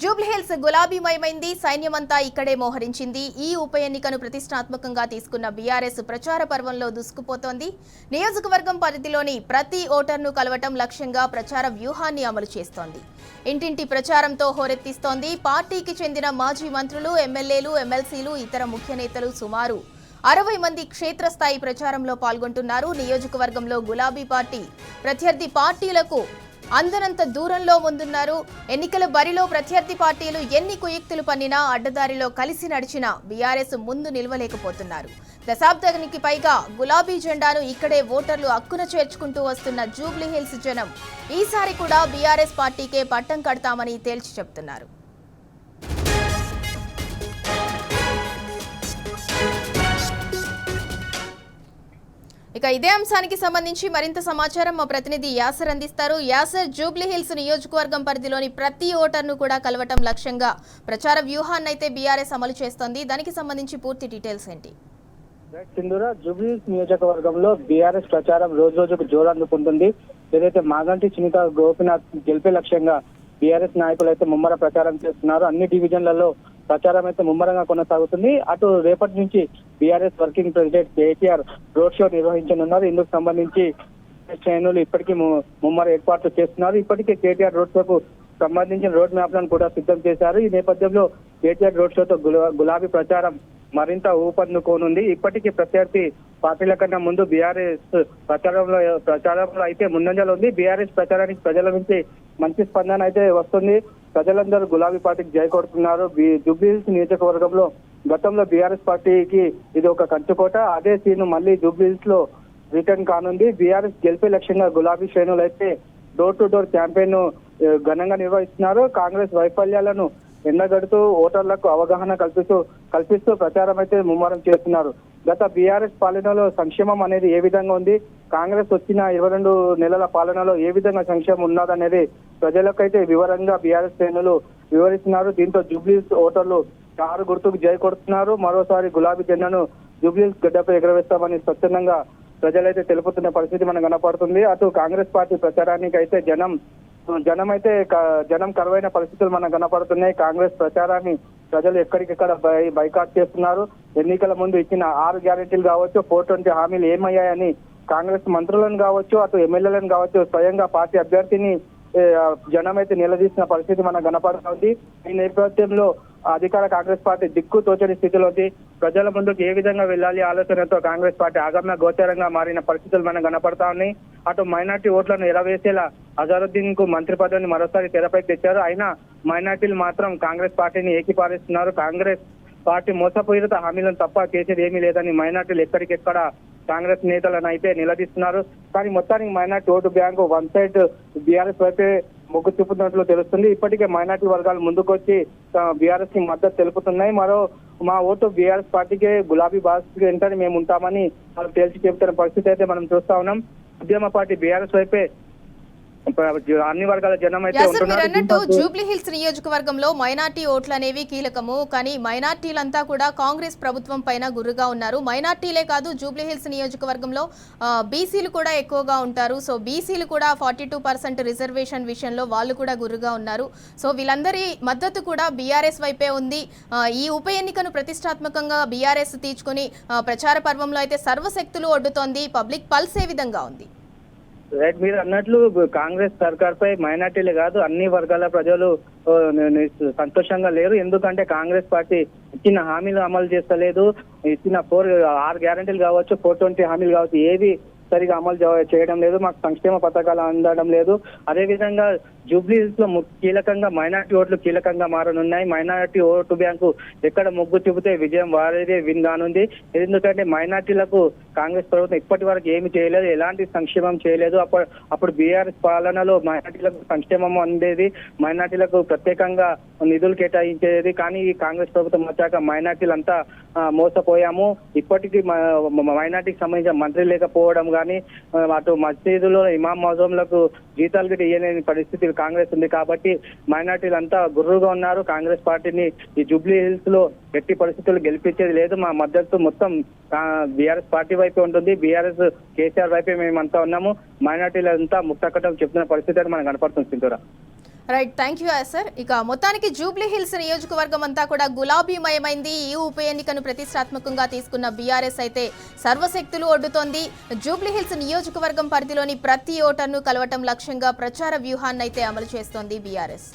జూబ్లీహిల్స్ గులాబీమయమైంది. సైన్యమంతా ఇక్కడే మోహరించింది. ఈ ఉప ఎన్నికను ప్రతిష్టాత్మకంగా తీసుకున్న బీఆర్ఎస్ ప్రచార పర్వంలో దూసుకుపోతోంది. నియోజకవర్గం పరిధిలోని ప్రతి ఓటర్ను కలవటం లక్ష్యంగా ప్రచార వ్యూహాన్ని అమలు చేస్తోంది. ఇంటింటి ప్రచారంతో హోరెత్తిస్తోంది. పార్టీకి చెందిన మాజీ మంత్రులు, ఎమ్మెల్యేలు, ఎమ్మెల్సీలు, ఇతర ముఖ్య నేతలు సుమారు 60 మంది క్షేత్రస్థాయి ప్రచారంలో పాల్గొంటున్నారు. నియోజకవర్గంలో గులాబీ పార్టీ ప్రత్యర్థి పార్టీలకు అందనంత దూరంలో ముందున్నారు. ఎన్నికల బరిలో ప్రత్యర్థి పార్టీలు ఎన్ని కుయుక్తులు పన్నినా అడ్డదారిలో కలిసి నడిచినా బీఆర్ఎస్ ముందు నిలవలేకపోతున్నారు. దశాబ్దానికి పైగా గులాబీ జెండాను ఇక్కడే ఓటర్లు హక్కున చేర్చుకుంటూ వస్తున్న జూబ్లీహిల్స్ జనం ఈసారి కూడా బీఆర్ఎస్ పార్టీకే పట్టం కడతామని తేల్చి చెప్తున్నారు. ఇక ఇదే అంశానికి సంబంధించి మరింత సమాచారం మా ప్రతినిధి యాసర్ అందిస్తారు. యాసర్, జూబ్లీహిల్స్ నియోజకవర్గం పరిధిలోని ప్రతి ఓటర్ను కూడా కలవటం లక్ష్యంగా ప్రచార వ్యూహాన్ని అయితే బీఆర్ఎస్ అమలు చేస్తోంది. దానికి సంబంధించి పూర్తి డీటెయిల్స్ ఏంటి? సింధూరా, జూబ్లీహిల్స్ నియోజకవర్గంలో బీఆర్ఎస్ ప్రచారం రోజు రోజుకు జోరందుకుంటుంది. ఏదైతే మాగంటి చినిక గోపినాథ్ గెలిపే లక్ష్యంగా బీఆర్ఎస్ నాయకులు అయితే ముమ్మర ప్రచారం చేస్తున్నారు. అన్ని డివిజన్లలో ప్రచారం అయితే ముమ్మరంగా కొనసాగుతుంది. అటు రేపటి నుంచి BRS working president KTR road show నిర్వహించనున్నారు. ఇందుకు సంబంధించి శ్రేణులు ఇప్పటికీ ముమ్మర ఏర్పాట్లు చేస్తున్నారు. ఇప్పటికే కేటీఆర్ రోడ్ షోకు సంబంధించిన రోడ్ మ్యాప్లను కూడా సిద్ధం చేశారు. ఈ నేపథ్యంలో కేటీఆర్ రోడ్ షోతో గులాబీ ప్రచారం మరింత ఊపందుకోనుంది. ఇప్పటికీ ప్రత్యర్థి పార్టీల కన్నా ముందు బీఆర్ఎస్ ప్రచారంలో అయితే ముందంజలో ఉంది. బీఆర్ఎస్ ప్రచారానికి ప్రజల నుంచి మంచి స్పందన అయితే వస్తుంది. ప్రజలందరూ గులాబీ పార్టీకి జై కొడుతున్నారు. జూబ్లీహిల్స్ నియోజకవర్గంలో గతంలో బీఆర్ఎస్ పార్టీకి ఇది ఒక కంచుకోట. అదే సీన్ మళ్ళీ జూబ్లీహిల్స్ లో రిటర్న్ కానుంది. బీఆర్ఎస్ గెలిపే లక్ష్యంగా గులాబీ శ్రేణులు అయితే డోర్ టు డోర్ క్యాంపెయిన్ ఘనంగా నిర్వహిస్తున్నారు. కాంగ్రెస్ వైఫల్యాలను ఎండగడుతూ ఓటర్లకు అవగాహన కల్పిస్తూ ప్రచారం అయితే ముమ్మరం చేస్తున్నారు. గత బీఆర్ఎస్ పాలనలో సంక్షేమం అనేది ఏ విధంగా ఉంది, కాంగ్రెస్ వచ్చిన 22 నెలల పాలనలో ఏ విధంగా సంక్షేమం ఉన్నదనేది ప్రజలకైతే వివరంగా బీఆర్ఎస్ శ్రేణులు వివరిస్తున్నారు. దీంతో జూబ్లీహిల్స్ ఓటర్లు కారు గుర్తుకు జై కొడుతున్నారు. మరోసారి గులాబీ జెండాను జూబ్లీహిల్స్ గడ్డపై ఎగరవేస్తామని స్వచ్ఛందంగా ప్రజలైతే తెలుపుతున్న పరిస్థితి మనకు కనపడుతుంది. అటు కాంగ్రెస్ పార్టీ ప్రచారానికి అయితే జనం కరువైన పరిస్థితులు మనకు కనపడుతున్నాయి. కాంగ్రెస్ ప్రచారాన్ని ప్రజలు ఎక్కడికెక్కడ బైకాట్ చేస్తున్నారు. ఎన్నికల ముందు ఇచ్చిన 6 గ్యారెంటీలు కావచ్చు, 420 హామీలు ఏమయ్యాయని కాంగ్రెస్ మంత్రులను కావచ్చు, అటు ఎమ్మెల్యేలను కావచ్చు, స్వయంగా పార్టీ అభ్యర్థిని జనం అయితే నిలదీసిన పరిస్థితి మనకు కనపడుతుంది. ఈ నేపథ్యంలో అధికార కాంగ్రెస్ పార్టీ దిక్కు తోచని స్థితిలో ఉంది. ప్రజల ముందుకు ఏ విధంగా వెళ్ళాలి ఆలోచనతో కాంగ్రెస్ పార్టీ ఆగమ్య గోచరంగా మారిన పరిస్థితులు మనకు కనపడతా ఉన్నాయి. అటు మైనార్టీ ఓట్లను ఎరవేసేలా అజరుద్దీన్ కు మంత్రి పదవిని మరోసారి తెరపైకి తెచ్చారు. అయినా మైనార్టీలు మాత్రం కాంగ్రెస్ పార్టీని ఏకీపారిస్తున్నారు. కాంగ్రెస్ పార్టీ మోసపూరిత హామీలను తప్ప చేసేది ఏమీ లేదని మైనార్టీలు ఎక్కడికెక్కడ కాంగ్రెస్ నేతలను అయితే నిలదీస్తున్నారు. కానీ మొత్తానికి minority vote bank one side BRS వైపే మొగ్గు చూపుతున్నట్లు తెలుస్తుంది. ఇప్పటికే మైనార్టీ వర్గాలు ముందుకొచ్చి బీఆర్ఎస్ కి మద్దతు తెలుపుతున్నాయి. మా ఓటు బీఆర్ఎస్ పార్టీకే, గులాబీ బాస్ వెంటనే మేము ఉంటామని వాళ్ళు తేల్చి చెబుతున్న పరిస్థితి అయితే మనం చూస్తా ఉన్నాం. ఉద్యమ పార్టీ బీఆర్ఎస్ వైపే అన్ని వర్గాల జనం అయితే ఉంటున్నారు. జూబ్లీహిల్స్ నియోజకవర్గంలో మైనార్టీ ఓట్లు అనేవి కీలకము. కానీ మైనార్టీలంతా కూడా కాంగ్రెస్ ప్రభుత్వం పైన గుర్రుగా ఉన్నారు. మైనార్టీలే కాదు, జూబ్లీహిల్స్ నియోజకవర్గంలో బీసీలు కూడా ఎక్కువగా ఉంటారు. సో బీసీలు కూడా 42% రిజర్వేషన్ విషయంలో వాళ్ళు కూడా గుర్రుగా ఉన్నారు. సో వీళ్ళందరి మద్దతు కూడా బీఆర్ఎస్ వైపే ఉంది. ఈ ఉప ఎన్నికను ప్రతిష్టాత్మకంగా బీఆర్ఎస్ తీర్చుకుని ప్రచార పర్వంలో అయితే సర్వశక్తులు ఒడ్డుతోంది. పబ్లిక్ పల్స్ ఏ విధంగా ఉంది? రైట్, మీరు అన్నట్లు కాంగ్రెస్ సర్కార్ పై మైనార్టీలే కాదు అన్ని వర్గాల ప్రజలు సంతోషంగా లేరు. ఎందుకంటే కాంగ్రెస్ పార్టీ ఇచ్చిన హామీలు అమలు చేస్తలేదు. ఇచ్చిన 6 గ్యారెంటీలు కావచ్చు, 420 హామీలు కావచ్చు, ఏవి సరిగా అమలు చేయడం లేదు. మాకు సంక్షేమ పథకాలు అందడం లేదు. అదేవిధంగా జూబ్లీహిల్స్ లో కీలకంగా మైనార్టీ ఓట్లు కీలకంగా మారనున్నాయి. మైనార్టీ ఓటు బ్యాంకు ఎక్కడ మొగ్గు చూపితే విజయం వారిదే విన్ కానుంది. ఎందుకంటే మైనార్టీలకు కాంగ్రెస్ ప్రభుత్వం ఇప్పటి వరకు ఏమి చేయలేదు, ఎలాంటి సంక్షేమం చేయలేదు. అప్పుడు బీఆర్ఎస్ పాలనలో మైనార్టీలకు సంక్షేమం అందేది, మైనార్టీలకు ప్రత్యేకంగా నిధులు కేటాయించేది. కానీ ఈ కాంగ్రెస్ ప్రభుత్వం వచ్చాక మైనార్టీలంతా మోసపోయాము. ఇప్పటికీ మైనార్టీకి సంబంధించిన మంత్రి లేకపోవడం కానీ, అటు మసీదులో ఇమాం మౌజూంలకు జీతాలు గిట్ట ఇయ్యలేని పరిస్థితి కాంగ్రెస్ ఉంది. కాబట్టి మైనార్టీలంతా గుర్రుగా ఉన్నారు. కాంగ్రెస్ పార్టీని ఈ జూబ్లీహిల్స్ లో ఎట్టి పరిస్థితులు గెలిపించేది లేదు. మా మద్దతు మొత్తం బీఆర్ఎస్ పార్టీ వైపే ఉంటుంది. బీఆర్ఎస్ కేసీఆర్ వైపే మేమంతా ఉన్నాము. మైనార్టీలంతా ముక్తకట్టం చెప్తున్న పరిస్థితి మనకు కనపడుతుంది. Sindhura. Right, thank you sir. ఇక మొత్తానికి జూబ్లీ హిల్స్ నియోజకవర్గం అంతా కూడా గులాబీమయమైంది. ఈ ఉప ఎన్నికను ప్రతిష్టాత్మకంగా తీసుకున్న బీఆర్ఎస్ అయితే సర్వశక్తులు ఒడ్డుతోంది. జూబ్లీ హిల్స్ నియోజకవర్గం పరిధిలోని ప్రతి ఓటర్ను కలవటం లక్ష్యంగా ప్రచార వ్యూహాన్ని అయితే అమలు చేస్తోంది బీఆర్ఎస్.